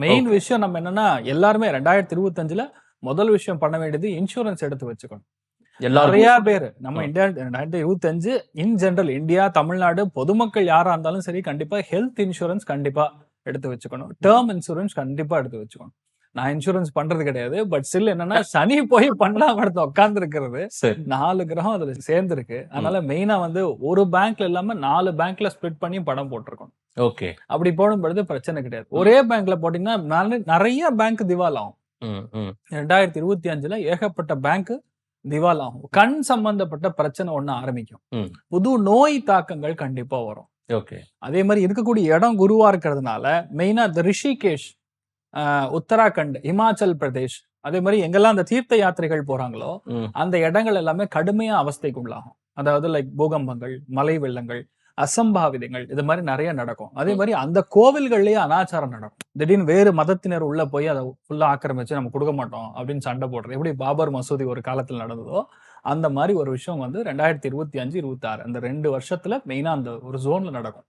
Main okay. விஷயம் நம்ம என்னன்னா எல்லாருமே 2025ல முதல் விஷயம் பண்ண வேண்டியது இன்சூரன்ஸ் எடுத்து வச்சுக்கணும். எல்லாருக்கும் நிறைய பேர் நம்ம ம். இந்தியா 2025 இன் ஜெனரல் இந்தியா, தமிழ்நாடு பொதுமக்கள் யாரா இருந்தாலும் சரி கண்டிப்பா ஹெல்த் இன்சூரன்ஸ் கண்டிப்பா எடுத்து வச்சுக்கணும். டேர்ம் இன்சூரன்ஸ் கண்டிப்பா எடுத்து வச்சுக்கணும். நான் இன்சூரன்ஸ் பண்றது கிடையாது. பட் ஸ்டில் என்னன்னா சனி போய் பண்ணலாம் இடத்துல உட்கார்ந்து இருக்கிறது. சரி. 4 கிரகம் அதுல சேர்ந்திருக்கு. அதனால மெயினா வந்து ஒரு பேங்க்ல இல்லாம 4 பேங்க்ல ஸ்பிளிட் பண்ணி பணம் போட்டிருக்கணும். ஓகே. அப்படி போடும் பொழுது பிரச்சனை கிடையாது. ஒரே பேங்க்ல போட்டீங்கன்னா நிறைய பேங்க் திவால் ஆகும். ம், ம். 2025ல ஏகப்பட்ட பேங்க் திவால் ஆகும். கண் சம்பந்தப்பட்ட பிரச்சனை ஒண்ணு ஆரம்பிக்கும். ம். புது நோய் தாக்கங்கள் கண்டிப்பா வரும். ஓகே. அதே மாதிரி இருக்கக்கூடிய இடம் குருவா இருக்கிறதுனால மெயினா இந்த ரிஷிகேஷ், உத்தராகண்ட், இமாச்சல் பிரதேஷ், அதே மாதிரி எங்கெல்லாம் அந்த தீர்த்த யாத்திரைகள் போறாங்களோ ம். அந்த இடங்கள் எல்லாமே கடுமையா அவஸ்தைக்கு உள்ளாகும். அதாவது லைக் பூகம்பங்கள், மலை வெள்ளங்கள், அசம்பாவிதங்கள் இது மாதிரி நிறைய நடக்கும். அதே மாதிரி அந்த கோவில்கள்லயே அனாச்சாரம் நடக்கும். திடீர்னு வேறு மதத்தினர் உள்ள போய் அதை ஃபுல்லா ஆக்கிரமிச்சு நம்ம கொடுக்க மாட்டோம் அப்படின்னு சண்டை போடுறது. எப்படி பாபர் மசூதி ஒரு காலத்தில் நடந்ததோ அந்த மாதிரி ஒரு விஷயம் வந்து 2025, 26 அந்த 2 வருஷத்துல மெயினா அந்த ஒரு ஜோன்ல நடக்கும்.